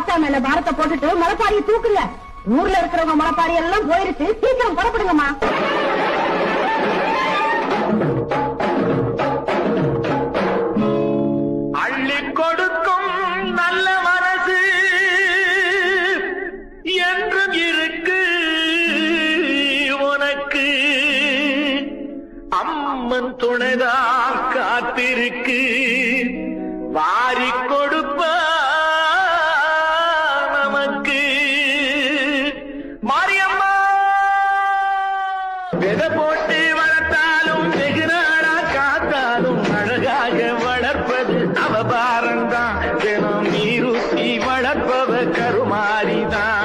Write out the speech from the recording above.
ஆத்தா மேல பாரத்தை போட்டுட்டு மலைப்பாடியை தூக்குங்க. ஊர்ல இருக்கிறவங்க மலைப்பாடி எல்லாம் போயிருச்சு, சீக்கிரம் புறப்படுங்கம்மா. அள்ளி கொடுக்கும் நல்ல மனசு என்றும் இருக்கு உனக்கு. அம்மன் துணைதான் காத்திருக்கு, வாரி கொடுப்ப நமக்கு. மாரியம்மா விதை போட்டு வளர்த்தாலும் வெகு நாளா காத்தாலும் அழகாக வளர்ப்பது அவபாரம்தான். தினம் நீருத்தி வளர்ப்பவ கருமாரிதான்.